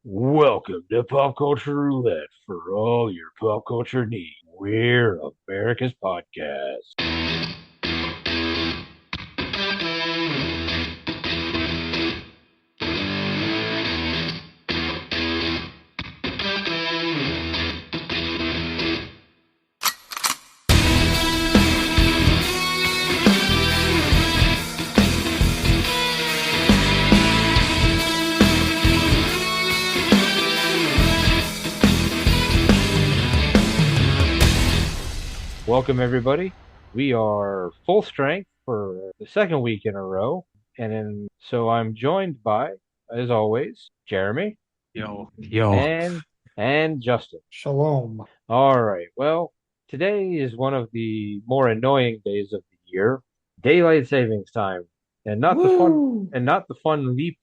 Welcome to Pop Culture Roulette for all your pop culture needs. We're America's podcast. Welcome, everybody. We are full strength for the second week in a row. So I'm joined by, as always, Jeremy Yo. and Justin. Shalom. All right. Well, today is one of the more annoying days of the year, daylight savings time, and Woo! not the fun leap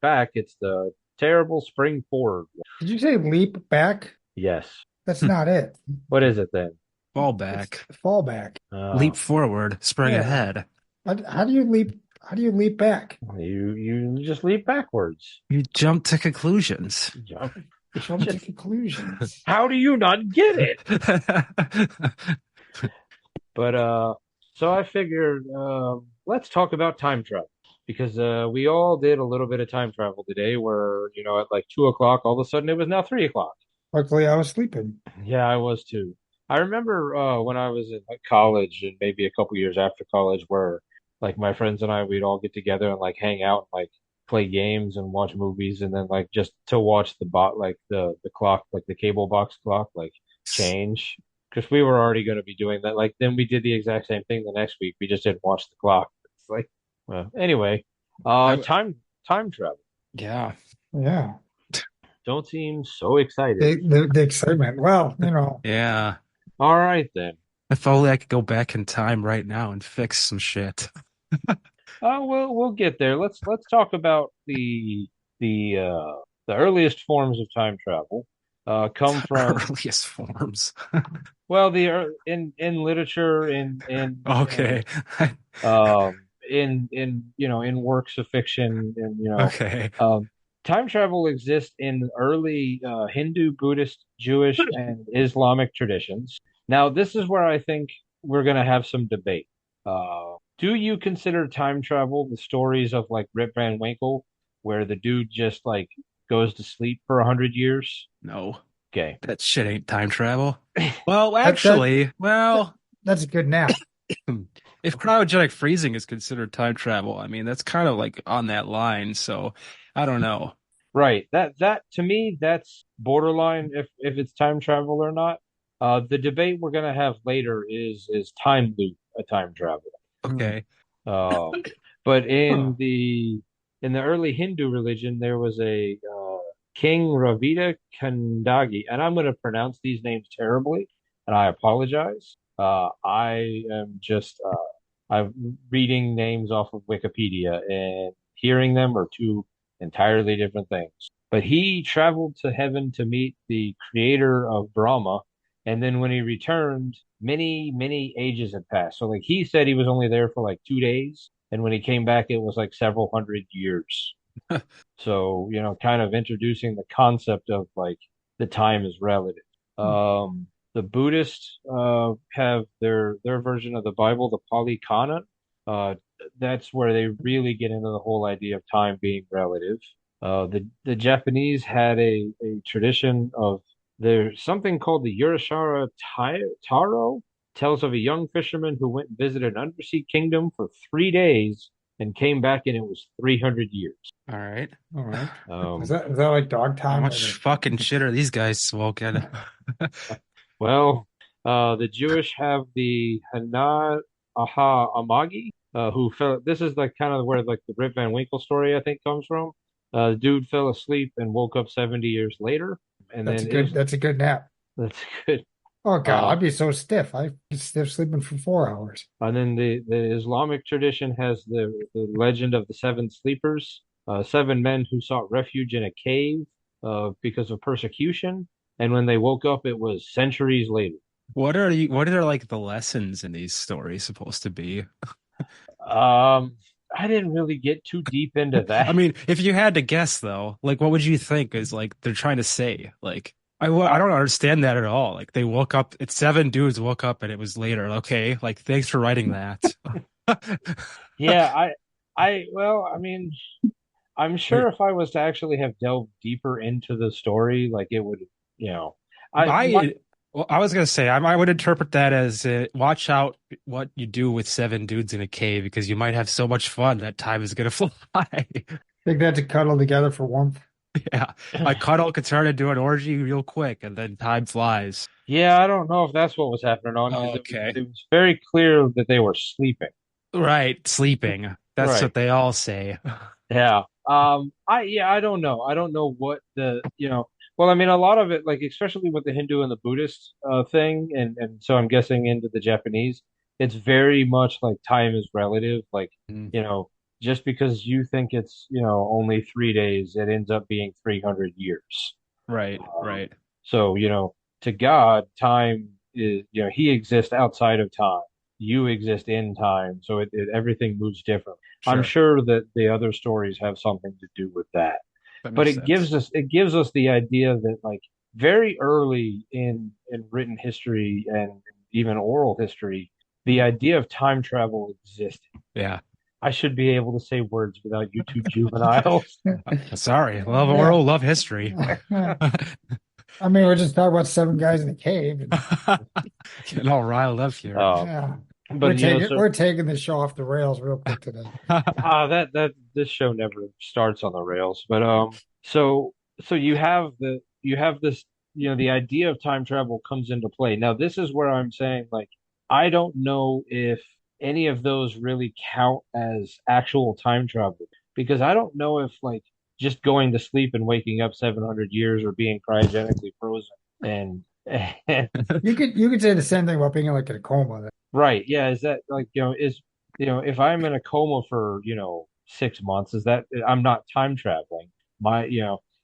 back. It's the terrible spring forward. Did you say leap back? Yes. That's not it. What is it then? Fall It's back. fall back. Leap forward. Spring Yeah. ahead. How do you leap? How do you leap back? You just leap backwards. You jump to conclusions. Jump. Jump to conclusions. How do you not get it? But so I figured let's talk about time travel because we all did a little bit of time travel today. Where at like 2 o'clock, all of a sudden it was now 3 o'clock. Luckily, I was sleeping. Yeah, I was too. I remember when I was in like college and maybe a couple years after college, where like my friends and I we'd all get together and like hang out and like play games and watch movies, and then like just to watch the clock, like the cable box clock, like change because we were already going to be doing that. Like then we did the exact same thing the next week. We just didn't watch the clock. It's like, well, anyway, I, time travel. yeah. Yeah. Don't seem so excited. The excitement. Well, Yeah. All right then. If only I could go back in time right now and fix some shit. We'll get there. Let's talk about the earliest forms of time travel. Come from Earliest forms. well in literature in Okay. in works of fiction and Okay. time travel exists in early Hindu, Buddhist, Jewish, and Islamic traditions. Now, this is where I think we're going to have some debate. Do you consider time travel the stories of like Rip Van Winkle, where the dude just like goes to sleep for 100 years? No. Okay. That shit ain't time travel. Well, that actually, that's a good nap. if cryogenic freezing is considered time travel, I mean, that's kind of like on that line. So I don't know. Right. That to me, that's borderline if it's time travel or not. The debate we're gonna have later is time loop a time travel. Okay. Uh, but Huh. in the early Hindu religion, there was a King Ravida Kandagi, and I'm gonna pronounce these names terribly, and I apologize. I am just I'm reading names off of Wikipedia, and hearing them are two entirely different things. But he traveled to heaven to meet the creator of Brahma, and then when he returned, many ages had passed. So like he said he was only there for like 2 days, and when he came back, it was like several hundred years. So, kind of introducing the concept of like the time is relative. The Buddhists have their version of the Bible, the Pali Canon. Uh, that's where they really get into the whole idea of time being relative. The Japanese had a tradition of there's something called the Urashara Taro, tells of a young fisherman who went and visited an undersea kingdom for 3 days and came back and it was 300 years. All right. All right. Um, Is that like dog How time? much fucking shit are these guys smoking? well, the Jewish have the Hana Aha Amagi, who fell. This is like kind of where like the Rip Van Winkle story I think comes from. The dude fell asleep and woke up 70 years later, and That's a then good. is That's a good nap. that's good. Oh God, Uh, I'd be so stiff. I'd be stiff sleeping for 4 hours. and then the Islamic tradition has the legend of the seven sleepers, seven men who sought refuge in a cave because of persecution, and when they woke up, it was centuries later. What are like the lessons in these stories supposed to be? Um, I didn't really get too deep into I that. mean, if you had to guess though, like what would you think is like they're trying to say? Like I Uh, don't understand that at all. Like they woke up, it's seven dudes woke up and it was later. Okay, like thanks for writing that. yeah, well, I mean, I'm sure if I was to actually have delved deeper into the story, like it would, you know, I my I well, I was gonna say I would interpret that as watch out what you do with seven dudes in a cave because you might have so much fun that time is gonna fly. Think that to cuddle together for warmth. Yeah, a cuddle could turn into an orgy real quick, and then time flies. yeah, I don't know if that's what was happening on because Okay. it was very clear that they were sleeping. Right, sleeping. That's Right. what they all say. Yeah. I don't know. I don't know what well, I mean a lot of it, like especially with the Hindu and the Buddhist thing, and so I'm guessing into the Japanese, it's very much like time is relative. Like, Mm. you know, just because you think it's, only 3 days, it ends up being 300 years. Right, Um, right. so, to God, time is, he exists outside of time. You exist in time. So everything moves different. I'm Sure. sure that the other stories have something to do with that. That But makes sense. it gives us the idea that like very early in written history and even oral history, the idea of time travel existed. Yeah. I should be able to say words without you two juveniles. Sorry. Love Yeah. oral, love history. I mean, we're just talking about seven guys in a cave. And, Getting all riled up here. yeah. But We're taking the show off the rails real quick today. that this show never starts on the rails. But so you have this, the idea of time travel comes into play. Now this is where I'm saying like I don't know if any of those really count as actual time travel because I don't know if like just going to sleep and waking up 700 years or being cryogenically frozen and and You could say the same thing about being like in a coma. right. Yeah. Is that like, if I'm in a coma for, 6 months, is that I'm not time traveling? My,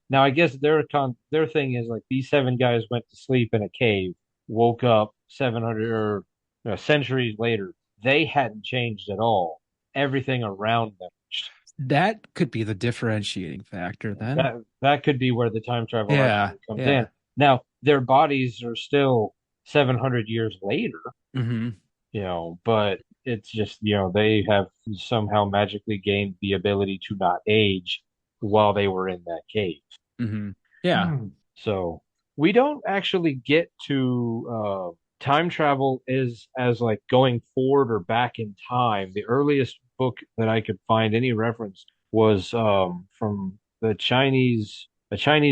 now I guess their thing is like these seven guys went to sleep in a cave, woke up 700 or centuries later. They hadn't changed at all. Everything around them. That could be the differentiating factor then. That could be where the time travel Yeah, actually comes in. yeah. Now, their bodies are still 700 years later, Hmm. but it's just, they have somehow magically gained the ability to not age while they were in that cave. Hmm. Yeah. Hmm. So we don't actually get to time travel is as like going forward or back in time. The earliest book that I could find any reference was from a Chinese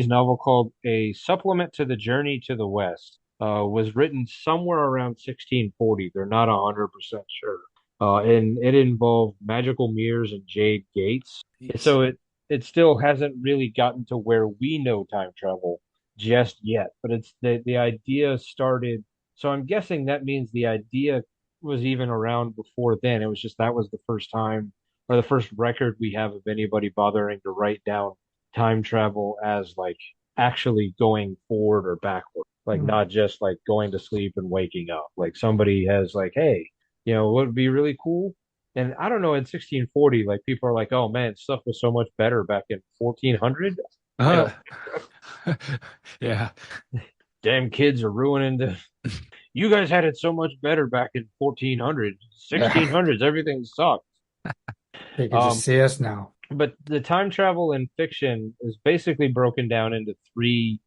novel called A Supplement to the Journey to the West. Was written somewhere around 1640. They're not 100% sure. And it involved magical mirrors and jade gates. Jeez. So it still hasn't really gotten to where we know time travel just yet, but it's the idea started. So I'm guessing that means the idea was even around before then. It was just that was the first time or the first record we have of anybody bothering to write down time travel as like actually going forward or backward, like Hmm. not just like going to sleep and waking up. Like somebody has like, hey, what would be really cool? And I don't know, in 1640, like people are like, oh man, stuff was so much better back in 1400. I Uh, don't, yeah. damn kids are ruining the, you guys had it so much better back in 1400, Yeah. 1600s, everything sucked. They can just Um, see us now. but the time travel in fiction is basically broken down into three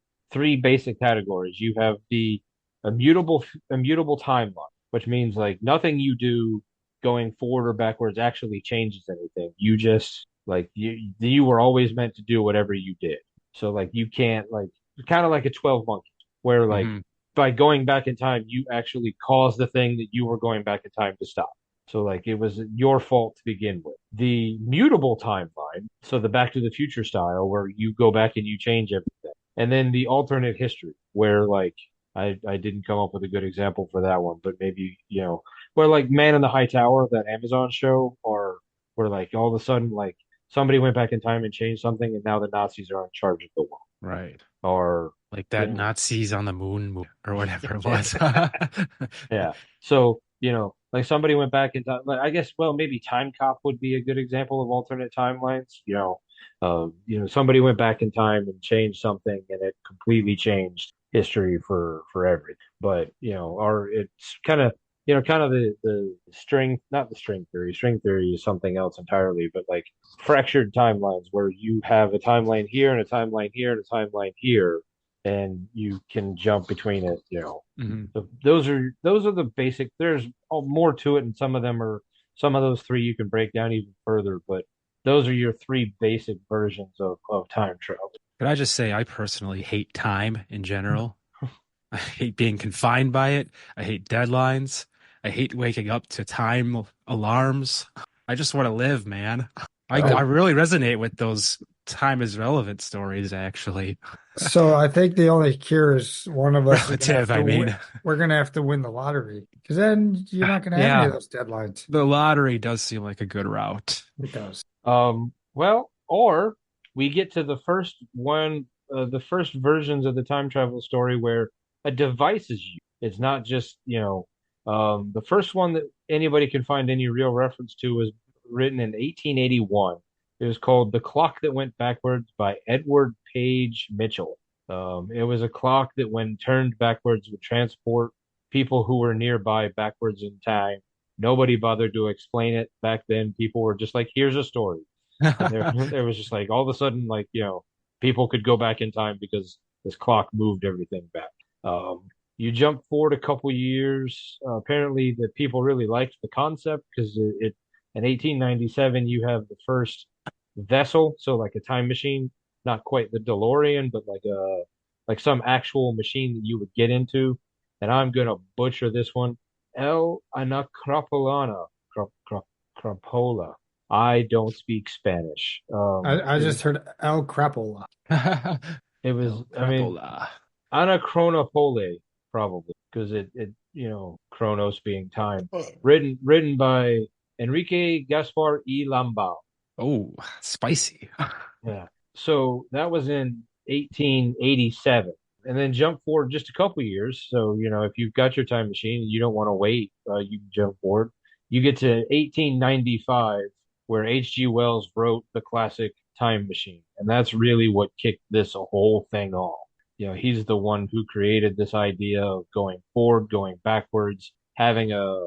basic categories. You have the immutable timeline, which means like nothing you do going forward or backwards actually changes anything. You just like you were always meant to do whatever you did. So like you can't like kind of like a 12 monkey where like Hmm. by going back in time you actually caused the thing that you were going back in time to stop. So like it was your fault to begin with. The mutable timeline, so the Back to the Future style, where you go back and you change everything. And then the alternate history, where like I didn't come up with a good example for that one, but maybe, where like Man in the High Tower, that Amazon show, or where like all of a sudden like somebody went back in time and changed something and now the Nazis are in charge of the world. Right. Or Like you that know, Nazis on the moon or whatever it was. yeah. So, like somebody went back in time. Like, I guess, well, maybe Time Cop would be a good example of alternate timelines. Somebody went back in time and changed something, and it completely changed history for everything. But our it's kind of the string, not the string theory. String theory is something else entirely, but like fractured timelines where you have a timeline here and a timeline here and a timeline here, and you can jump between it. Mhm. Those are the basic. There's more to it, and some of those three you can break down even further. But those are your three basic versions of time travel. Could I just say I personally hate time in general? I hate being confined by it. I hate deadlines. I hate waking up to time alarms. I just want to live, man. I I, really resonate with those time is relevant stories, actually. so I think the only cure is one of us is gonna have Relative, to I win. mean. We're gonna have to win the lottery because then you're not gonna have any of Yeah, those deadlines. the lottery does seem like a good route. It does. Well, or we get to the first versions of the time travel story where a device is used. It's not just, the first one that anybody can find any real reference to was written in 1881. It was called The Clock That Went Backwards by Edward Page Mitchell. It was a clock that, when turned backwards, would transport people who were nearby backwards in time. Nobody bothered to explain it back then. People were just like, here's a story. And there was just like all of a sudden, like, people could go back in time because this clock moved everything back. Um, you jump forward a couple years. Apparently, the people really liked the concept because in 1897 you have the first vessel, so like a time machine, not quite the DeLorean, but like some actual machine that you would get into. And I'm gonna butcher this one. El Anacropolana, Crapola. I don't speak Spanish. I just heard El Crapola. It was, El I mean, Crapola. Anachronopole, probably, because Chronos being time. Written by Enrique Gaspar y Lambau. Oh, spicy. Yeah. So that was in 1887. And then jump forward just a couple years. So, if you've got your time machine and you don't want to wait, you can jump forward. You get to 1895, where H.G. Wells wrote the classic Time Machine. And that's really what kicked this whole thing off. He's the one who created this idea of going forward, going backwards, having a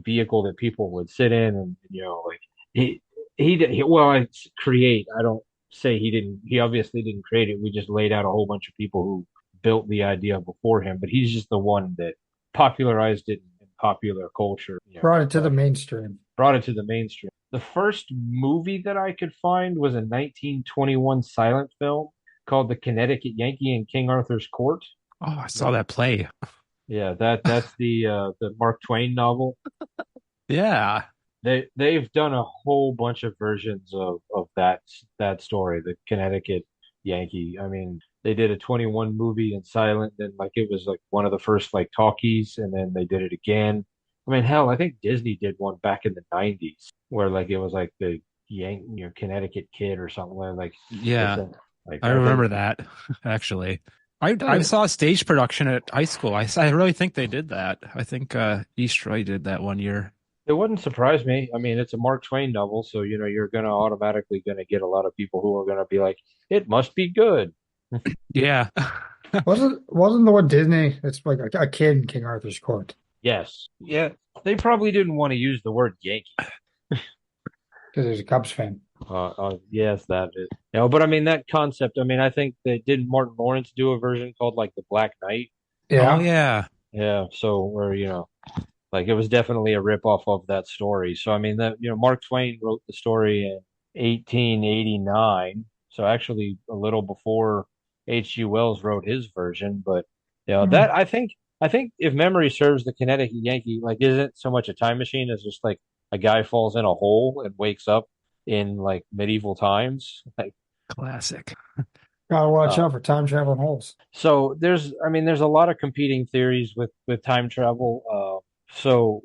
vehicle that people would sit in, and like he well, I create. I don't say he didn't. He obviously didn't create it. We just laid out a whole bunch of people who built the idea before him, but he's just the one that popularized it in popular culture. Brought it to the mainstream. Brought it to the mainstream. The first movie that I could find was a 1921 silent film called The Connecticut Yankee in King Arthur's Court. Oh, I saw that play. Yeah, that's the Mark Twain novel. Yeah. They've done a whole bunch of versions of that story, the Connecticut Yankee. I mean, they did a 21 movie in silent, and like it was like one of the first like talkies, and then they did it again. I mean, hell, I think Disney did one back in the 90s where like it was like the Connecticut Kid or something like Yeah. like I I think. remember that, actually. I Oh, saw a stage production at high school. I really think they did that. I think East Roy did that one year. it wouldn't surprise me. I mean, it's a Mark Twain novel, so you're gonna automatically gonna get a lot of people who are gonna be like, it must be good. Yeah. Wasn't the one Disney? It's like a kid in King Arthur's court Yes. Yeah. They probably didn't want to use the word Yankee. because he's a Cubs fan. Yes, that is. But I mean that concept. I mean, I think they didn't Martin Lawrence do a version called like The Black Knight. Oh, Yeah. yeah. Yeah. So where like it was definitely a rip off of that story. So I mean that Mark Twain wrote the story in 1889. So actually a little before H.G. Wells wrote his version. But that Mhm. I think if memory serves, the Connecticut Yankee like isn't so much a time machine as just like a guy falls in a hole and wakes up in like medieval times. Like Classic. Gotta watch uh, out for time traveling holes. so there's a lot of competing theories with time travel. So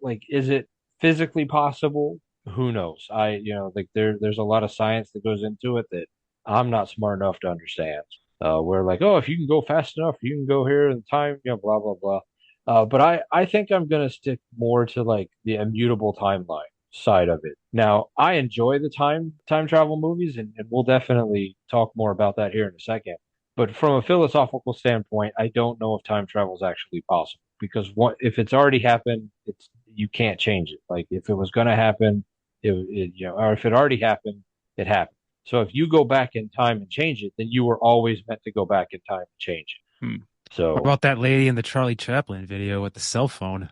like is it physically possible? Who knows? Like there's a lot of science that goes into it that I'm not smart enough to understand. We're like, oh, if you can go fast enough, you can go here in time, blah blah blah. But I think I'm gonna stick more to like the immutable timeline side of it. Now, I enjoy the time travel movies, and we'll definitely talk more about that here in a second. But from a philosophical standpoint, I don't know if time travel is actually possible because what if it's already happened, it's you can't change it. Like if it was gonna happen, or if it already happened, it happened. So if you go back in time and change it, then you were always meant to go back in time and change Hmm. it. What So about that lady in the Charlie Chaplin video with the cell phone?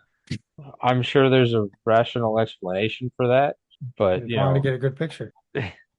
I'm sure there's a rational explanation for that, They but wanted to get a good picture.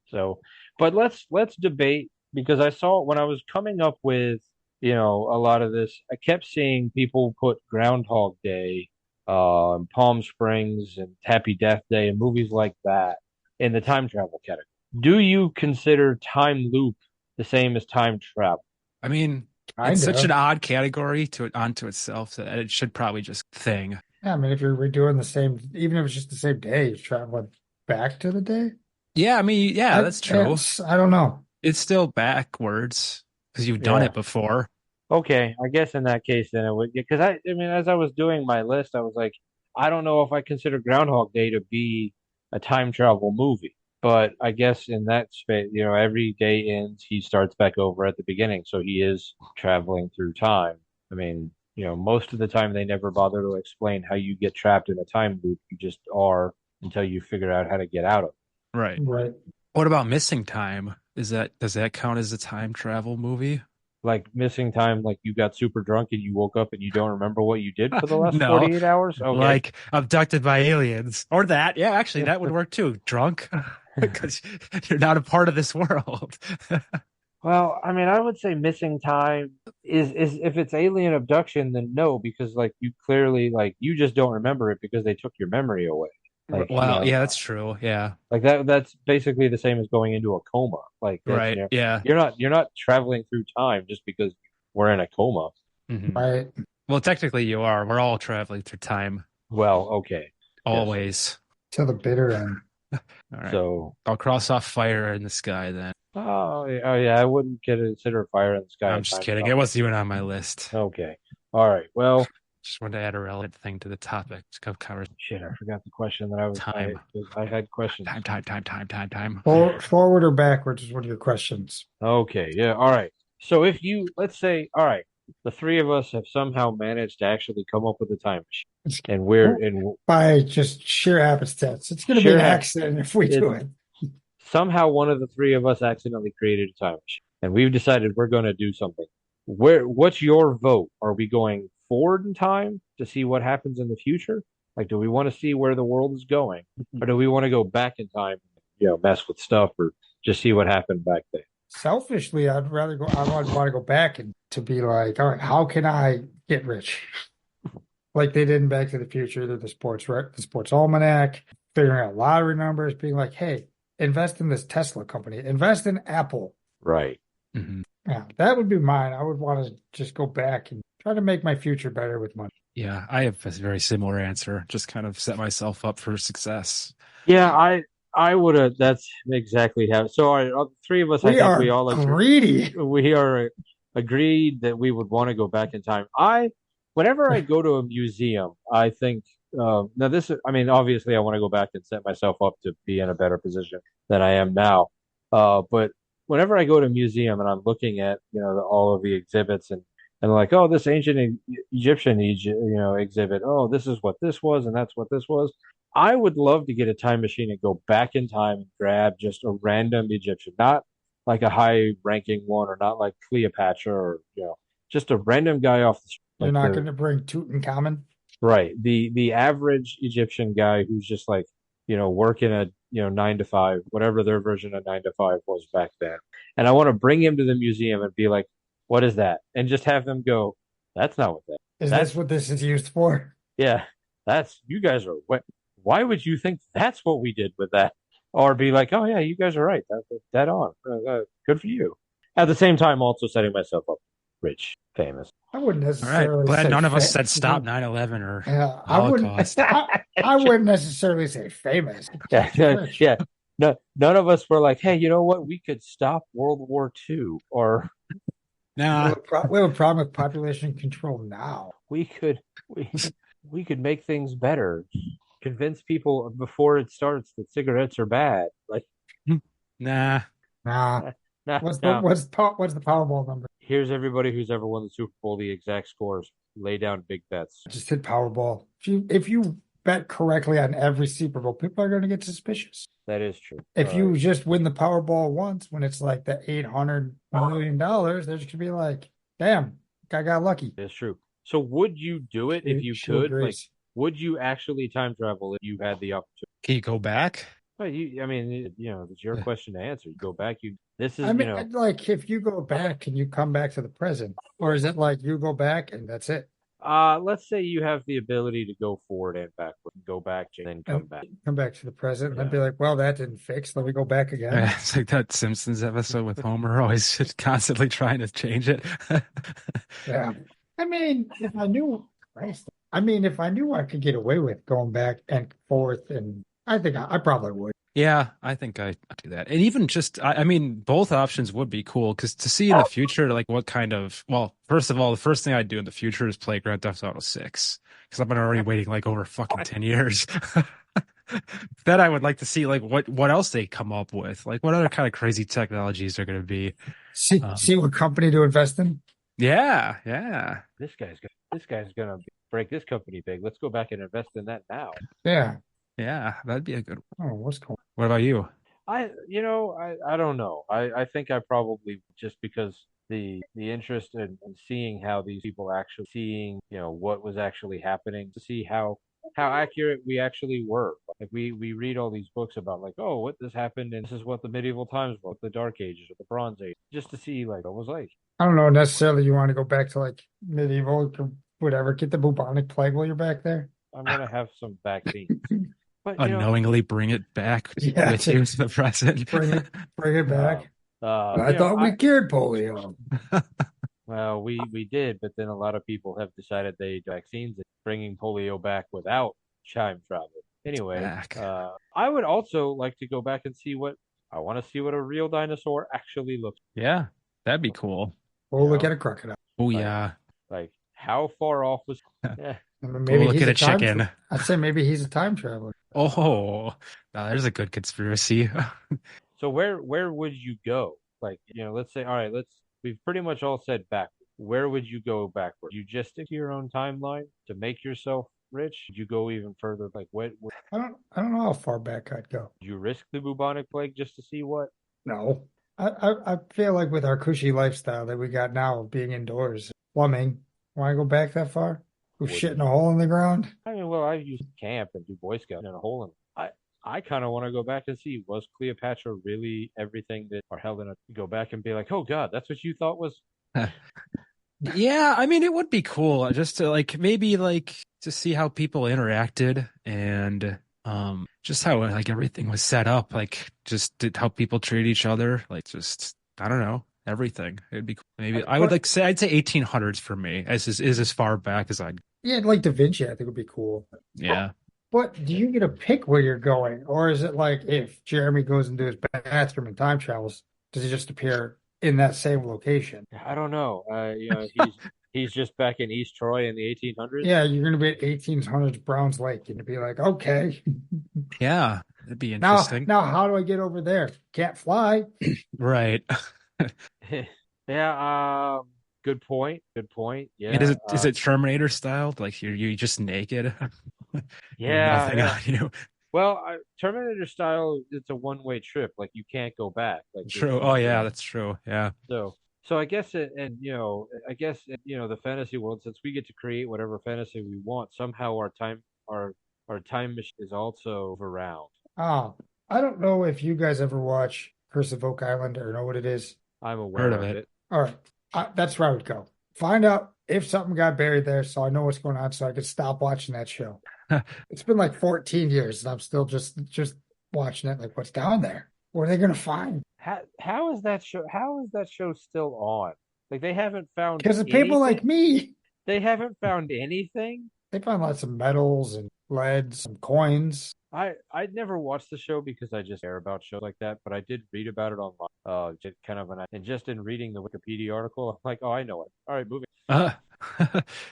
so but let's debate because I saw when I was coming up with, a lot of this, I kept seeing people put Groundhog Day, Palm Springs and Happy Death Day and movies like that in the time travel category. Do you consider time loop the same as time travel? I mean, it's Kind such an of. odd category to onto itself that it should probably just thing. Yeah, I mean, if you're redoing the same, even if it's just the same day, you're traveling back to the day. Yeah, I mean, yeah, that's true. I don't know. It's still backwards because you've done Yeah. it before. Okay, I guess in that case, then it would, because I mean, as I was doing my list, I was like, I don't know if I consider Groundhog Day to be a time travel movie, but I guess in that space, every day ends, he starts back over at the beginning, so he is traveling through time. I mean, most of the time they never bother to explain how you get trapped in a time loop. You just are until you figure out how to get out of it. Right. Right. What about Missing Time? Does that count as a time travel movie? Like missing time, like you got super drunk and you woke up and you don't remember what you did for the last No, 48 hours? Okay. like abducted by aliens or that. Yeah, actually, that would work too. Drunk because you're not a part of this world. Well, I mean, I would say missing time is if it's alien abduction, then no, because like you clearly like you just don't remember it because they took your memory away. Like, Well, yeah, that's true. Yeah, like that's basically the same as going into a coma. Like that's right. Yeah. you're not traveling through time just because we're in a coma. Hmm. Right. Well, technically, you are. We're all traveling through time, Well, okay. Yes. always. To the bitter end. All right. So, I'll cross off fire in the sky then. oh yeah, I wouldn't consider fire in the sky I'm and just time kidding. It travel. wasn't even on my list. Okay. All right. Well, Just wanted to add a relevant thing to the topic. Just cover shit, I forgot the question that I was time. I had questions. Time. Forward or backwards is one of your questions. Okay, yeah, all right. So if you let's say, all right, the three of us have somehow managed to actually come up with a time machine, It's and we're in by just sheer happenstance. It's going to be sure an have accident if we it do it. somehow one of the three of us accidentally created a time machine, and we've decided we're going to do something. What's your vote? Are we going forward in time to see what happens in the future? Like, do we want to see where the world is going, or do we want to go back in time, mess with stuff, or just see what happened back then? Selfishly, I'd rather go. I would want to go back and to be like, all right, how can I get rich? Like they did in Back to the Future, the sports, right? The sports almanac, figuring out lottery numbers, being like, hey, invest in this Tesla company, invest in Apple. Right. Hmm. Yeah, that would be mine. I would want to just go back and try to make my future better with money. Yeah, I have a very similar answer. Just kind of set myself up for success. Yeah, I would have. That's exactly how. So, all right, three of us, I We think we are all agree. greedy. We are agreed that we would want to go back in time. Whenever I go to a museum, I think now this. I mean, obviously, I want to go back and set myself up to be in a better position than I am now. But whenever I go to a museum and I'm looking at all of the exhibits and like, oh, this ancient Egyptian exhibit. Oh, this is what this was, and that's what this was. I would love to get a time machine and go back in time and grab just a random Egyptian, not like a high ranking one or not like Cleopatra or just a random guy off the street. You're Like not going to bring Tutankhamun. right, the average Egyptian guy who's just like, working a 9 to 5, whatever their version of 9 to 5 was back then. And I want to bring him to the museum and be like, what is that? And just have them go, that's not what that Is that's this what this is used for? yeah, that's you guys are what why would you think that's what we did with that? Or be like, oh yeah, you guys are right. That's dead on. Good for you. At the same time, also setting myself up rich, famous. I wouldn't All right. necessarily Glad say none of us said stop 9/11 or Yeah, Holocaust. I wouldn't necessarily say famous. Yeah, Just rich. yeah. No, none of us were like, hey, you know what? We could stop World War II. Or We Nah, have we have a problem with population control now. we could we we could make things better. Convince people before it starts that cigarettes are bad. Like, Nah. Nah. now, What's the Powerball number? here's everybody who's ever won the Super Bowl, the exact scores. Lay down big bets. Just hit Powerball. If you bet correctly on every Super Bowl, people are going to get suspicious. That is true. If All you right. just win the Powerball once, when it's like the $800 million, they're just gonna be like, "Damn, guy got lucky." That's true. So would you do it if you She could? Like, agrees. would you actually time travel if you had the opportunity? Can you go back? Well, I mean, it's your question to answer. You go back. This is, I mean, like if you go back, can you come back to the present, or is it like you go back and that's it? let's say you have the ability to go forward and backward, go back, and then come And back. come back to the present, and then Yeah. be like, "Well, that didn't fix. Let me go back again." It's like that Simpsons episode with Homer always just constantly trying to change it. Yeah. I mean, if I knew, Christ, I mean, if I knew I could get away with going back and forth, and I think I probably would. Yeah, I think I'd do that. And even just, I mean, both options would be cool because to see in the future, like what kind of, well, first of all, the first thing I'd do in the future is play Grand Theft Auto 6 because I've been already waiting like over fucking 10 years. Then I would like to see like what else they come up with, like what other kind of crazy technologies are going to be. See what company to invest in. Yeah, yeah. This guy's gonna break this company big. Let's go back and invest in that now. Yeah. Yeah, that'd be a good one. Oh, what's going What about you? I don't know. I think I probably just because the interest in seeing how these people actually seeing, what was actually happening to see how accurate we actually were. Like we read all these books about like, oh, what this happened and this is what the medieval times were, the Dark Ages or the Bronze Age, just to see like what it was like. I don't know necessarily you want to go back to like medieval or whatever. Get the bubonic plague while you're back there. I'm gonna have some vaccines. But Unknowingly bring it back Yeah, with you to the present. bring it back. I you know, thought we cured polio. well, we did, but then a lot of people have decided they vaccines and bringing polio back without time travel. Anyway, Back. I would also like to go back and see what I want to see what a real dinosaur actually looks Yeah, that'd be cool. Or You look know? at a crocodile. Oh like. yeah. Like how far off was? I mean, Go maybe look he's at a a time. chicken. I'd say maybe he's a time traveler. Oh, now there's a good conspiracy. So where would you go? Like let's say all right, we've pretty much all said back. Where would you go backward? You just stick to your own timeline to make yourself rich? Did you go even further? Like what I don't know how far back I'd go. did you risk the bubonic plague just to see what? No. I feel like with our cushy lifestyle that we got now of being indoors, plumbing, want to go back that far? Go shit in a hole in the ground? I mean, well, I used to camp and do Boy Scout in a hole in. I kind of want to go back and see was Cleopatra really everything that are held in a go back and be like, oh God, that's what you thought was. Yeah, I mean, it would be cool just to like maybe like to see how people interacted and just how like everything was set up, like just how people treat each other, like just I don't know, everything. It'd be cool. Maybe I would like say I'd say 1800s for me is as far back as I'd. Yeah, like Da Vinci, I think would be cool. Yeah. But do you get to pick where you're going? Or is it like if Jeremy goes into his bathroom and time travels, does he just appear in that same location? I don't know. He's just back in East Troy in the 1800s. Yeah, you're going to be at 1800s Browns Lake and you'd be like, okay. Yeah, that'd be Now, interesting. now how do I get over there? Can't fly. Right. Yeah. Good point. Good point. Yeah. And is it Terminator style? Like you're just naked? Yeah. Nothing Yeah. on you. Well, Terminator style, it's a one-way trip. Like you can't go back. Like True. Oh yeah, that's true. Yeah. So I guess the fantasy world, since we get to create whatever fantasy we want, somehow our time machine is also around. Oh, I don't know if you guys ever watch Curse of Oak Island or know what it is. I'm aware Heard of of it. it. All right. That's where I would go. Find out if something got buried there so I know what's going on so I could stop watching that show. It's been like 14 years and I'm still just watching it. Like, what's down there? What are they going to find? How is that show? How is that show still on? Like they haven't found Because of people like me. They haven't found anything. They found lots of metals and lead, some coins. I'd never watched the show because I just care about shows like that, but I did read about it online. Just kind of and just in reading the Wikipedia article, I'm like, oh, I know it. All right, moving.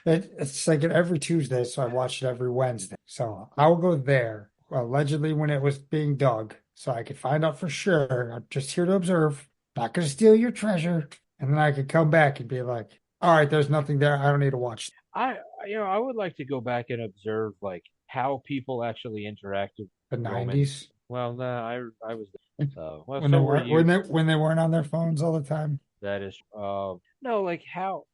It's like every Tuesday, so I watch it every Wednesday. So I'll go there allegedly when it was being dug, so I could find out for sure. I'm just here to observe, not going to steal your treasure, and then I could come back and be like, "All right, there's nothing there. I don't need to watch." I I would like to go back and observe like how people actually interacted The with Roman. 90s Well, no, I was well, when they so were weren't you. when they weren't on their phones all the time. That is no, like how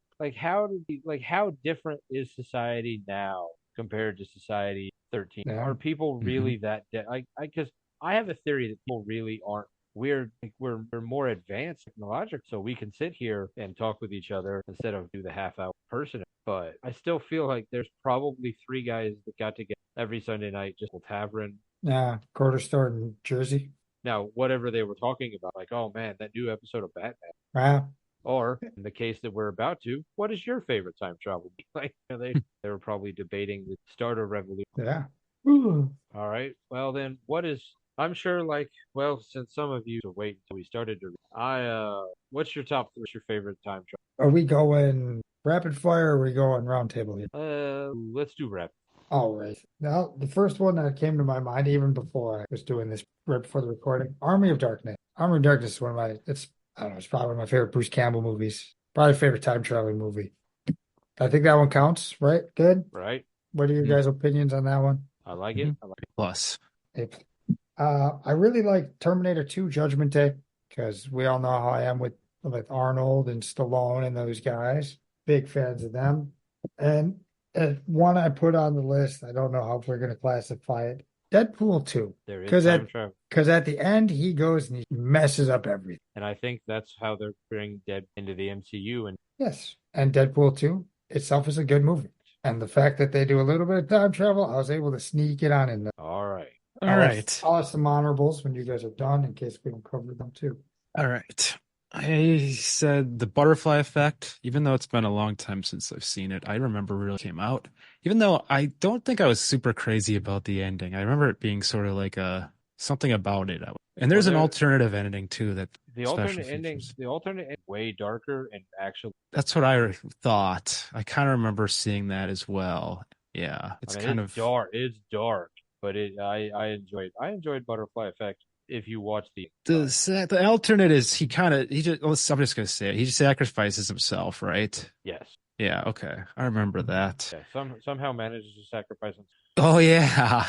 different is society now compared to society 13? Yeah, Are people Hmm. really that like I because I have a theory that people really aren't. We're more advanced technological, so we can sit here and talk with each other instead of do the half hour person. But I still feel like there's probably three guys that got together every Sunday night, just a tavern. yeah, quarter store in Jersey. Now, whatever they were talking about, like, oh man, that new episode of Batman. Wow, Or in the case that we're about to, what is your favorite time travel? Like they were probably debating the start of revolution. yeah. Ooh. All right. Well then, what is? I'm sure. Like, well, since some of you to wait until we started to, what's your top three? What's your favorite time Are we going rapid fire or are we going round table here? travel? Let's do rep. All right. Now, the first one that came to my mind even before I was doing this right before the recording, Army of Darkness. Army of Darkness is one of my, I don't know, it's probably one of my favorite Bruce Campbell movies. Probably favorite time traveling movie. I think that one counts, right? Good. Right. What are your guys' opinions on that one? I like Hmm. it. I like it. Plus. I really like Terminator 2 Judgment Day because we all know how I am with Arnold and Stallone and those guys. Big fans of them. And one I put on the list, I don't know how we're going to classify it. Deadpool 2. There is Because time travel, at the end he goes and he messes up everything. and I think that's how they're bringing Dead into the MCU. And Yes. And Deadpool 2 itself is a good movie. And the fact that they do a little bit of time travel, I was able to sneak it on in there. all right, All right. I'll have some honorables when you guys are done in case we don't cover them too. All right. I said the butterfly effect, even though it's been a long time since I've seen it, I remember it really came out. Even though I don't think I was super crazy about the ending. I remember it being sort of like a something about it. And well, there's an alternative ending too that the special alternate ending, features. way darker and actually, That's what I thought. I kind of remember seeing that as well. Yeah, I it's mean, kind it's of dark. It's dark, but I enjoyed Butterfly Effect. If you watch the alternate is he just I'm just gonna say it. He just sacrifices himself, right? yes, Yeah, okay. I remember that. yeah, somehow manages to sacrifice himself. Oh yeah.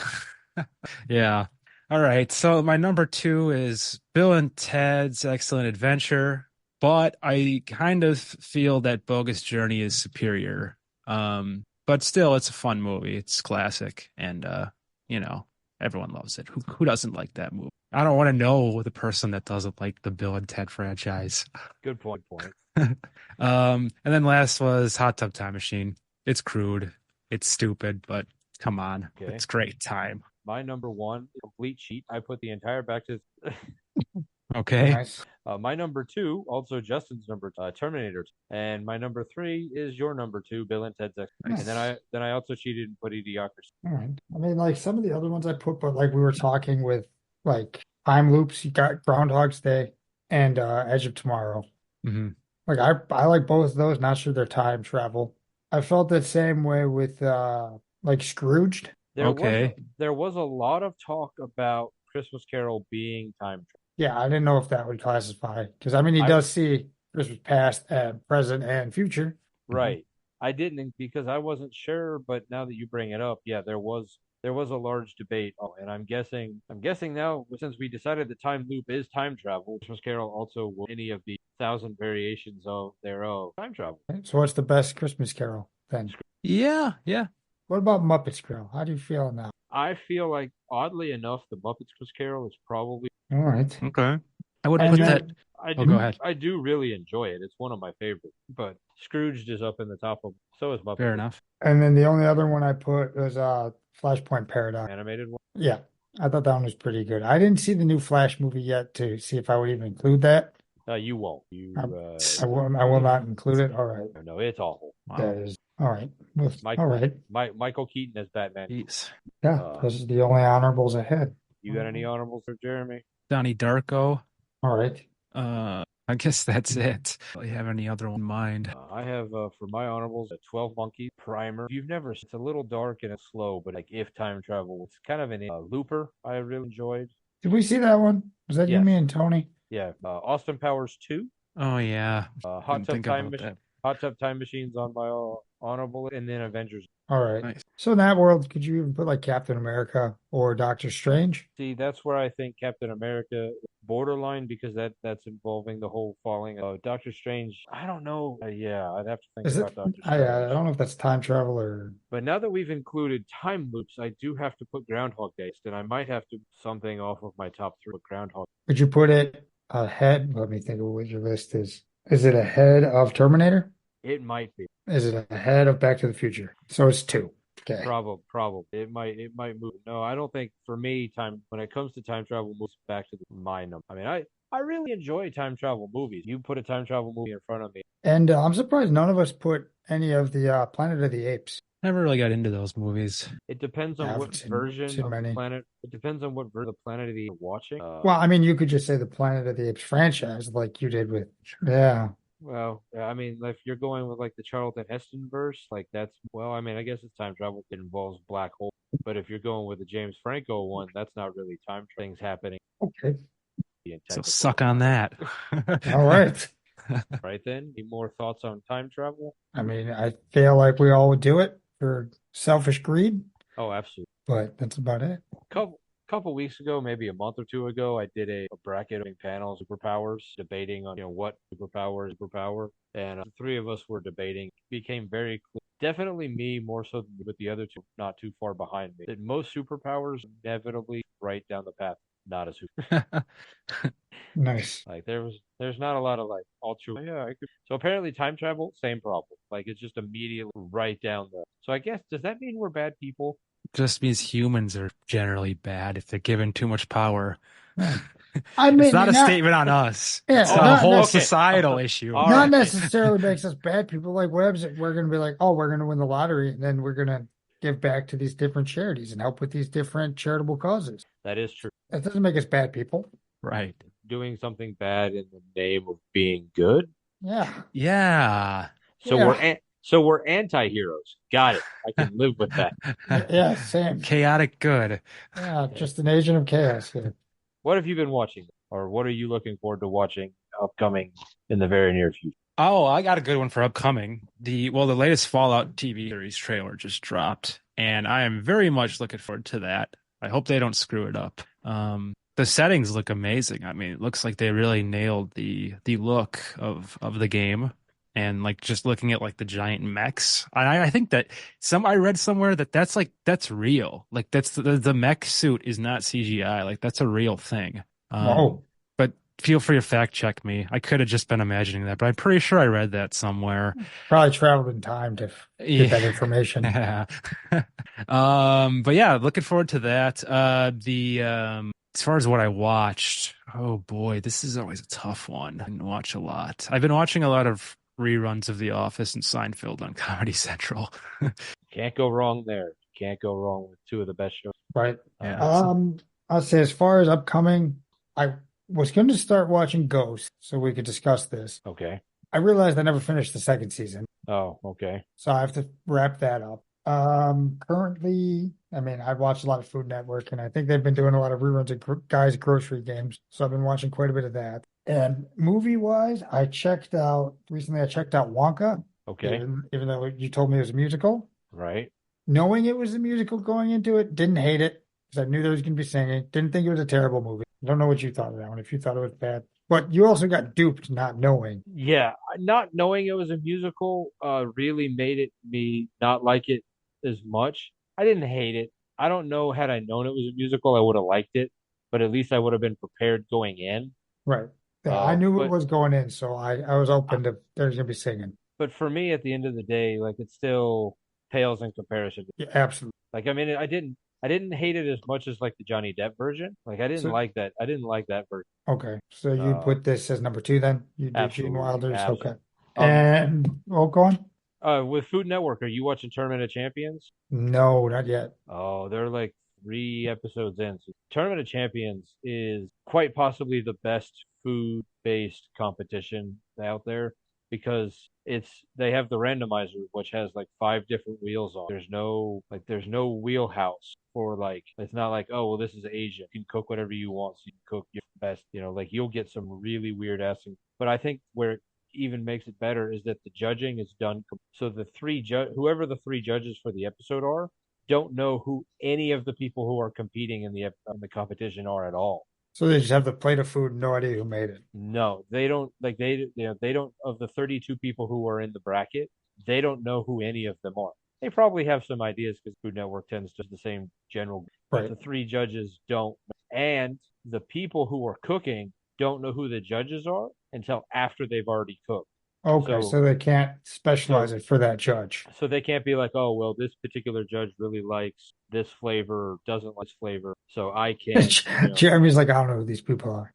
Yeah. All right. So my number two is Bill and Ted's Excellent Adventure, but I kind of feel that Bogus Journey is superior. But still it's a fun movie. It's classic and you know, everyone loves it. Who doesn't like that movie? I don't want to know the person that doesn't like the Bill and Ted franchise. Good point. Point. And then last was Hot Tub Time Machine. It's crude, it's stupid, but come on, Okay. it's great time. My number one, complete cheat. I put the entire back to. Okay. Nice. My number two, also Justin's number, Terminator, and my number three is your number two, Bill and Ted's X. Nice. And then I also cheated and put Idiocracy. All right. I mean, like some of the other ones I put, but like we were talking with like time loops, you got Groundhog's Day and Edge of Tomorrow. Hmm. Like I like both of those, not sure they're time travel. I felt the same way with like Scrooged. Okay. There was a lot of talk about Christmas Carol being time travel. Yeah, I didn't know if that would classify because I mean he I does see Christmas past and present and future. right. I didn't because I wasn't sure, but now that you bring it up, yeah, there was a large debate. Oh, and I'm guessing now since we decided the time loop is time travel, Christmas Carol also will any of the thousand variations of their time travel. So what's the best Christmas Carol then? Yeah, yeah. What about Muppets Carol? How do you feel on that? I feel like oddly enough, the Muppets Christmas Carol is probably All right. Okay. I would And put then- that. I Oh, do go ahead. I do really enjoy it. It's one of my favorites. But Scrooged is up in the top of so is Muppets. Fair enough. And then the only other one I put was Flashpoint Paradox. Animated one. Yeah, I thought that one was pretty good. I didn't see the new Flash movie yet to see if I would even include that. You won't. You I will not include it. All right. no, it's awful. Wow. That is all right. Well, Michael, all right. Michael Keaton as Batman. Jeez. Yeah, those are the only honorables ahead. You got any honorables for Jeremy? Donnie Darko. All right. I guess that's it. Do you have any other one in mind? I have for my honorables a 12 Monkeys primer. If you've never, it's a little dark and it's slow, but like if time travel, it's kind of an Looper. I really enjoyed. Did we see that one? Was that you, Yes, me, and Tony? yeah. Austin Powers 2, Oh yeah, Hot didn't Tub think Time about Machine, that. Hot Tub Time Machines on my honorable, and then Avengers. All right. Nice. So in that world, could you even put like Captain America or Doctor Strange? See, that's where I think Captain America borderline because that's involving the whole falling. Doctor Strange, I don't know. Yeah, I'd have to think Is it? about Doctor I Strange. don't know if that's time travel or. But now that we've included time loops, I do have to put Groundhog Day, and I might have to something off of my top three with Groundhog. Would you put it ahead? Let me think of what your list is. Is it ahead of Terminator? It might be. Is it ahead of Back to the Future? So it's two. Okay. Probably. It might move. No, I don't think for me time when it comes to time travel moves back to my number. I mean, I really enjoy time travel movies. You put a time travel movie in front of me. And I'm surprised none of us put any of the Planet of the Apes. Never really got into those movies. It depends on I what haven't version seen of the many. planet. It depends on what version of the planet of the you're watching. Well, I mean, you could just say the Planet of the Apes franchise, like you did with. Yeah. Well, I mean, if you're going with like the Charlton Heston verse, like that's well, I mean, I guess it's time travel. It involves black hole. But if you're going with the James Franco one, that's not really time things happening. Okay. So suck on that. All right. Right then, any more thoughts on time travel? I mean, I feel like we all would do it for selfish greed, Oh, absolutely. but that's about it. Couple weeks ago, maybe a month or two ago, I did a bracket panel superpowers debating on what superpower, and the three of us were debating. It became very clear, definitely me more so than with the other two, not too far behind me. That most superpowers inevitably right down the path, not a super. Nice. Like there's not a lot of like altruism. Yeah, I could. So apparently time travel, same problem. Like it's just immediately right down the. So I guess does that mean we're bad people? Just means humans are generally bad if they're given too much power. I mean, It's not a statement on us. Yeah, It's a not whole necessarily. societal issue. All not right. necessarily makes us bad people. Like, what happens if we're going to be like, oh, we're going to win the lottery, and then we're going to give back to these different charities and help with these different charitable causes? That is true. That doesn't make us bad people. Right. Doing something bad in the name of being good. Yeah. Yeah. So Yeah. we're anti-heroes. Got it. I can live with that. Yeah, same. Chaotic good. Yeah, just an agent of chaos here. What have you been watching, or what are you looking forward to watching upcoming in the very near future? Oh, I got a good one for upcoming. The latest Fallout TV series trailer just dropped, and I am very much looking forward to that. I hope they don't screw it up. The settings look amazing. I mean, it looks like they really nailed the look of the game, and like just looking at like the giant mechs. I think that I read somewhere that that's real. Like that's the mech suit is not CGI. Like that's a real thing. Whoa. But feel free to fact check me. I could have just been imagining that, but I'm pretty sure I read that somewhere. Probably traveled in time to get that information. Yeah. But yeah, looking forward to that. As far as what I watched, oh boy, this is always a tough one. I didn't watch a lot. I've been watching a lot of reruns of The Office and Seinfeld on Comedy Central. Can't go wrong there. Can't go wrong with two of the best shows. Right. Yeah. I'll say as far as upcoming, I was going to start watching Ghost so we could discuss this. Okay. I realized I never finished the second season, Oh, okay. so I have to wrap that up. Currently, I mean, I've watched a lot of Food Network, and I think they've been doing a lot of reruns of Guys Grocery Games, so I've been watching quite a bit of that. And movie-wise, I checked out Wonka, Okay. even though you told me it was a musical. Right. Knowing it was a musical going into it, didn't hate it because I knew there was going to be singing. Didn't think it was a terrible movie. I don't know what you thought of that one, if you thought it was bad. But you also got duped not knowing. Yeah, not knowing it was a musical really made me not like it as much. I didn't hate it. I don't know, had I known it was a musical, I would have liked it, but at least I would have been prepared going in. Right. Yeah, I knew it But was going in, so I was open to there's going to be singing. but for me, at the end of the day, like it still pales in comparison. Yeah, absolutely. Like I mean, I didn't hate it as much as like the Johnny Depp version. Like I didn't So, like that. I didn't like that version. okay. So you Uh, put this as number 2 then? You did Gene absolutely, Wilder's? absolutely. Okay. And, well, go on. With Food Network, are you watching Tournament of Champions? No, not yet. Oh, they're like 3 episodes in. So Tournament of Champions is quite possibly the best food-based competition out there because they have the randomizer which has like 5 different wheels on. There's no wheelhouse for like it's not like, oh well, this is Asia. You can cook whatever you want, so you can cook your best, like you'll get some really weird ass. But I think where it even makes it better is that the judging is done so whoever the 3 judges for the episode are don't know who any of the people who are competing in the competition are at all. So they just have the plate of food, no idea who made it. No, they don't like they don't of the 32 people who are in the bracket, they don't know who any of them are. They probably have some ideas because Food Network tends to the same general, but Right. the 3 judges don't, and the people who are cooking don't know who the judges are until after they've already cooked. Okay, so they can't specialize it for that judge. So they can't be like, oh, well, this particular judge really likes this flavor, doesn't like this flavor, so I can't. Jeremy's like, I don't know who these people are.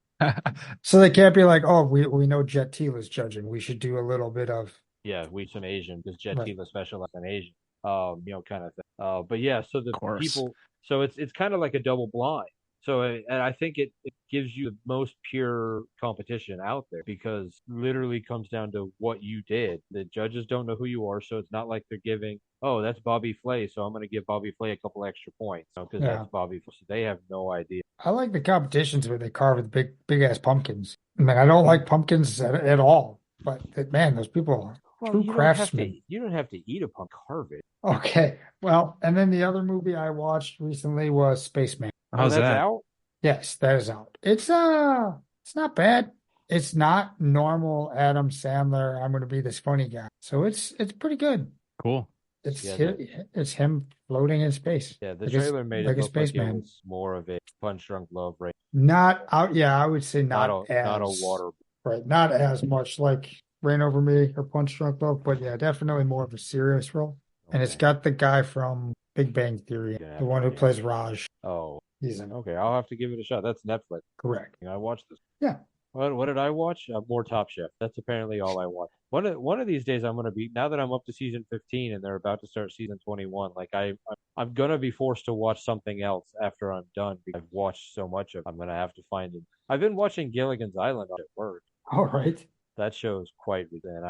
So they can't be like, oh, we know Jet Tila's judging. We should do a little bit of. Yeah, we some Asian because Jet Right. Tila specializes in Asian, kind of thing. But yeah, so the course. people, so it's kind of like a double blind. So, and I think it gives you the most pure competition out there because literally comes down to what you did. The judges don't know who you are, so it's not like they're giving, oh, that's Bobby Flay, so I'm going to give Bobby Flay a couple extra points because Yeah. that's Bobby Flay. So they have no idea. I like the competitions where they carve with big ass pumpkins. I mean, I don't like pumpkins at all, but man, those people are true craftsmen. You don't have to eat a pumpkin, carve it. Okay, well, and then the other movie I watched recently was Spaceman. How's that's that? out? Yes, that is out. It's not bad. It's not normal Adam Sandler. I'm going to be this funny guy. So it's pretty good. Cool. It's him floating in space. Yeah, the Like trailer made like it a look like it spaceman. was more of a Punch Drunk Love, right? Not out. Yeah, I would say not Not a as water. right. Not as much like Rain Over Me or Punch Drunk Love, but yeah, definitely more of a serious role. And it's Okay. got the guy from Big Bang Theory, Yeah, the one who yeah. plays Raj. Oh, He's in it. okay. I'll have to give it a shot. That's Netflix. Correct. I watched this. Yeah. What did I watch? More Top Chef. That's apparently all I watch. One of these days I'm gonna be now that I'm up to season 15 and they're about to start season 21. Like I'm gonna be forced to watch something else after I'm done because I've watched so much of it. I'm gonna have to find it. I've been watching Gilligan's Island at work. All right. That show is quite and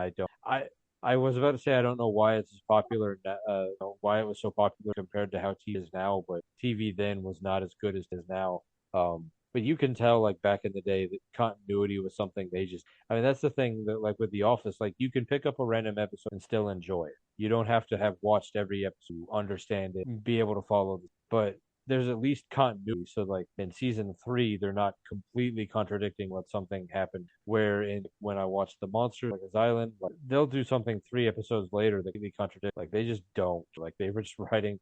I was about to say I don't know why it's as popular, why it was so popular compared to how TV is now, but TV then was not as good as it is now. But you can tell, like back in the day, that continuity was something I mean, that's the thing that, like with The Office, like you can pick up a random episode and still enjoy it. You don't have to have watched every episode, understand it, be able to follow it. But there's at least continuity. So like in season 3, they're not completely contradicting what something happened. When I watched The Monsters, like His Island, like they'll do something 3 episodes later that completely contradict. Like they just don't. Like they were just writing.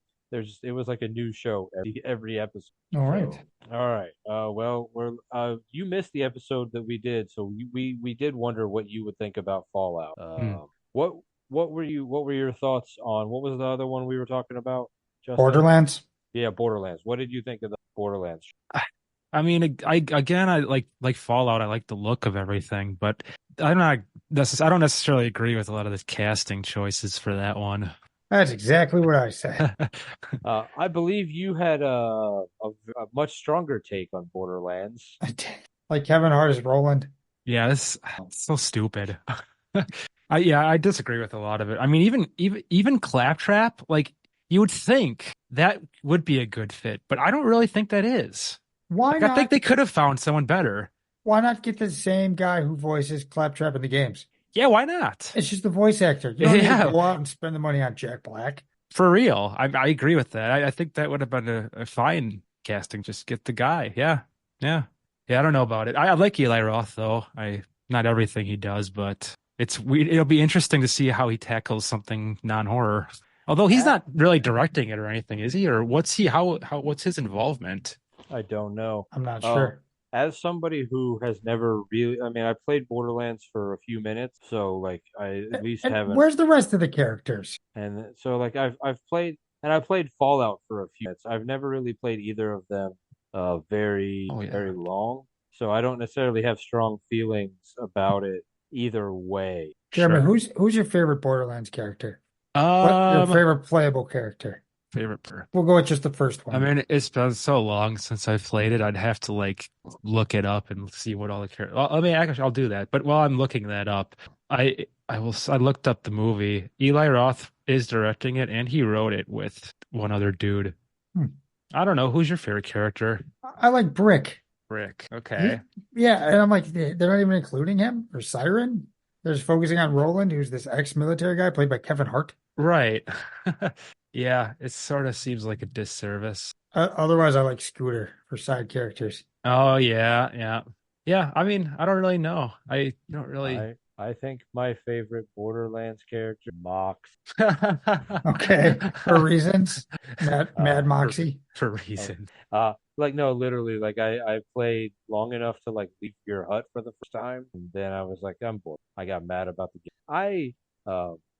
It was like a new show every episode. All right. So, all right. Well, you missed the episode that we did, so we did wonder what you would think about Fallout. What were your thoughts on what was the other one we were talking about? Justin? Borderlands. Yeah, Borderlands. What did you think of the Borderlands? I mean, I like Fallout. I like the look of everything, but I don't necessarily agree with a lot of the casting choices for that one. That's exactly what I said. I believe you had a much stronger take on Borderlands. Like Kevin Hart is Roland. Yeah, it's so stupid. I disagree with a lot of it. I mean, even Claptrap, like you would think that would be a good fit, but I don't really think that is. Why Like, not? I think they could have found someone better. Why not get the same guy who voices Claptrap in the games? Yeah, why not? It's just the voice actor. You don't need Yeah. to go out and spend the money on Jack Black. For real. I agree with that. I think that would have been a fine casting. Just get the guy. Yeah. I don't know about it. I like Eli Roth though. Not everything he does, but it'll be interesting to see how he tackles something non-horror. Although he's not really directing it or anything, is he? Or what's his involvement? I don't know. I'm not sure. As somebody who has never really, I mean, I played Borderlands for a few minutes, so like I at least And haven't. where's the rest of the characters? And so like I played Fallout for a few minutes. I've never really played either of them very long, so I don't necessarily have strong feelings about it either way. Jeremy, Sure. who's your favorite Borderlands character? What's your favorite playable character? favorite part. We'll go with just the first one. I mean, it's been so long since I've played it. I'd have to like look it up and see what all the characters. I mean, actually, I'll do that. But while I'm looking that up, I looked up the movie. Eli Roth is directing it, and he wrote it with one other dude. I don't know. Who's your favorite character? I like Brick. Rick. Okay. Yeah, and I'm like, they're not even including him or Siren. They're just focusing on Roland, who's this ex-military guy played by Kevin Hart. Right. Yeah, it sort of seems like a disservice. Otherwise, I like Scooter for side characters. Oh, yeah. I mean, I don't really know. I don't really. I think my favorite Borderlands character, Mox. Okay, for reasons. Mad Moxie. For reasons. Like, no, literally, like I played long enough to like leave your hut for the first time, and then I was like, I'm bored. I got mad about the game. I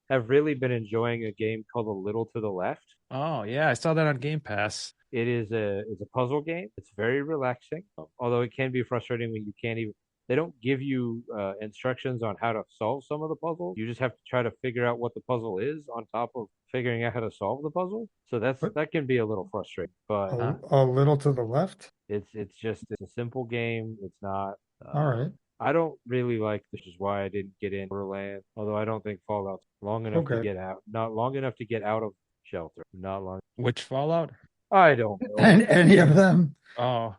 have really been enjoying a game called A Little to the Left. Oh, yeah, I saw that on Game Pass. It's a puzzle game. It's very relaxing, although it can be frustrating when you can't even. They don't give you instructions on how to solve some of the puzzles. You just have to try to figure out what the puzzle is on top of figuring out how to solve the puzzle. So that can be a little frustrating. But A Little to the Left. it's a simple game. It's not. All right. I don't really like, which is why I didn't get in Borderlands. Although I don't think Fallout's long enough to get out. Not long enough to get out of shelter. Not long. Which Fallout? I don't know. Any of them? Oh,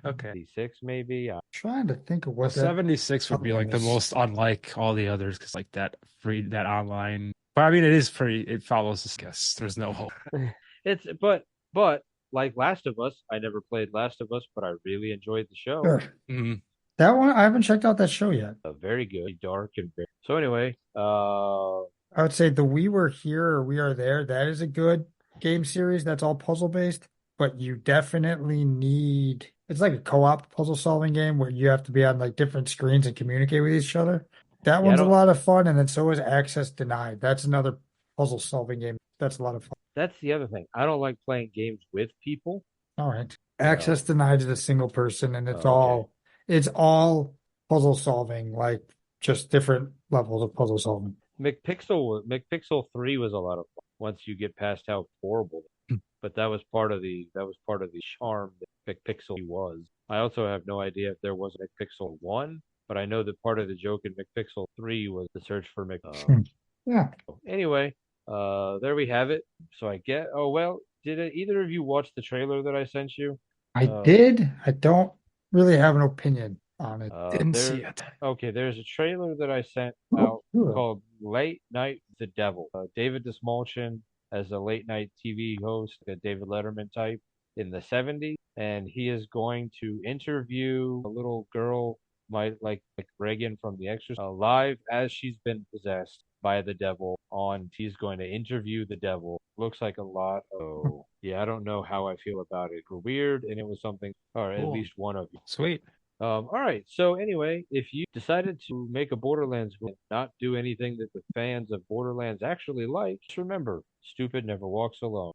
okay. 76 maybe. I'm trying to think of what 76 would be like the most unlike all the others because like that online. But I mean, it is free. It follows this guess. There's no hope. But like Last of Us, I never played Last of Us, but I really enjoyed the show. Sure. Mm-hmm. That one, I haven't checked out that show yet. Very good, dark and very. So anyway, I would say the We Were Here or We Are There. That is a good game series. That's all puzzle based, but you definitely need. It's like a co-op puzzle solving game where you have to be on like different screens and communicate with each other. That one's a lot of fun, and then so is Access Denied. That's another puzzle solving game. That's a lot of fun. That's the other thing. I don't like playing games with people. All right. Access Denied is a single person, and it's all puzzle solving, like just different levels of puzzle solving. McPixel 3 was a lot of fun once you get past how horrible. But that was part of the charm that McPixel was. I also have no idea if there was a McPixel 1, but I know that part of the joke in McPixel 3 was the search for Yeah. Anyway, there we have it. So did either of you watch the trailer that I sent you? I did. I don't really have an opinion on it. Didn't see it. Okay, there's a trailer that I sent out called Late Night with the Devil. David Dastmalchian as a late night TV host, a David Letterman type in the 70s, and he is going to interview a little girl, like Reagan from The Exorcist, live as she's been possessed by the devil. He's going to interview the devil. Looks like a lot of I don't know how I feel about it. Weird, and it was something, or at least one of you. Sweet. All right. So anyway, if you decided to make a Borderlands game, not do anything that the fans of Borderlands actually like, just remember, stupid never walks alone.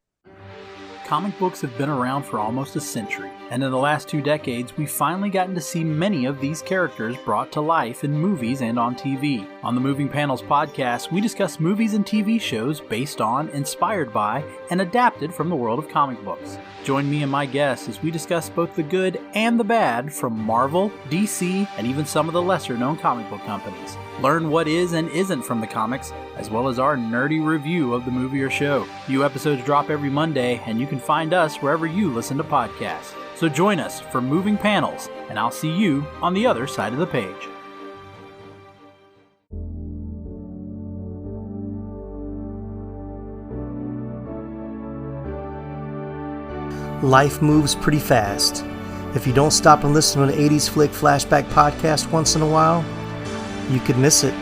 Comic books have been around for almost a century, and in the last 2 decades, we've finally gotten to see many of these characters brought to life in movies and on TV. On the Moving Panels podcast, we discuss movies and TV shows based on, inspired by, and adapted from the world of comic books. Join me and my guests as we discuss both the good and the bad from Marvel, DC, and even some of the lesser-known comic book companies. Learn what is and isn't from the comics, as well as our nerdy review of the movie or show. New episodes drop every Monday, and you can find us wherever you listen to podcasts. So join us for Moving Panels, and I'll see you on the other side of the page. Life moves pretty fast. If you don't stop and listen to an 80s Flick Flashback podcast once in a while, you could miss it.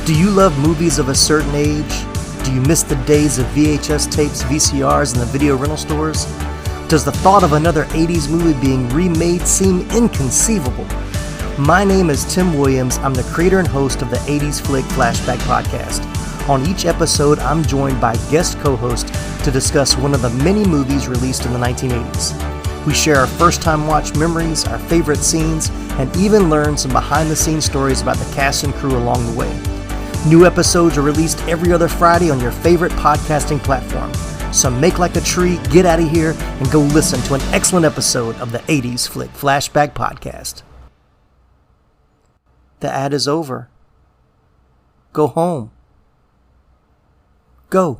Do you love movies of a certain age? Do you miss the days of VHS tapes, VCRs, and the video rental stores? Does the thought of another 80s movie being remade seem inconceivable? My name is Tim Williams. I'm the creator and host of the 80s Flick Flashback podcast. On each episode, I'm joined by guest co-hosts to discuss one of the many movies released in the 1980s. We share our first-time watch memories, our favorite scenes, and even learn some behind-the-scenes stories about the cast and crew along the way. New episodes are released every other Friday on your favorite podcasting platform. So make like a tree, get out of here, and go listen to an excellent episode of the 80s Flick Flashback Podcast. The ad is over. Go home. Go.